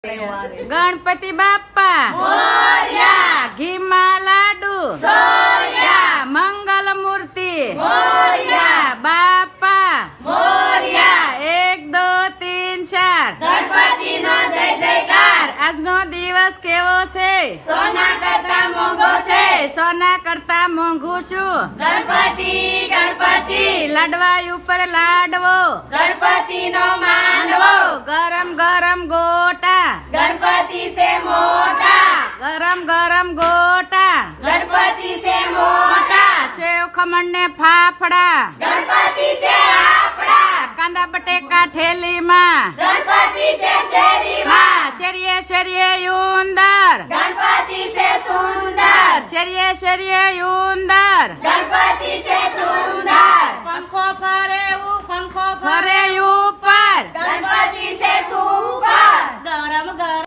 गणपति बाप्पा मोरया, घीमा लाडू सोरया, मंगल मूर्ति Morya, Bappa Morya, 1 2 3 4 Ganpati no जय जयकार। આજનો દિવસ કેવો છે? સોના કરતા મોંઘો છે, સોના કરતા મોંઘું શું? ગણપતિ ગણપતિ, લાડવા ઉપર લાડવો, ગણપતિ નો માંડવો, ગરમ ગરમ ગોટા, ગણપતિ છે મોટા, ગરમ ગરમ ગોટા, ગણપતિ છે મોટા, સેવ ખમણ ને ફાફડા, ગણપતિ છે આપડા, કાંદા બટેકા ઠેલીમાં, ગણપતિ છે શેરીમાં, શેરીએ શેરીએ ઉંદર, ગણપતિ છે સુંદર, શેરીએ શેરીએ ઉંદર, ગણપતિ છે સુંદર, પંખો ફરે પંખો ફરે ઉપર, ગણપતિ છે સુપર, ગરમ ગરમ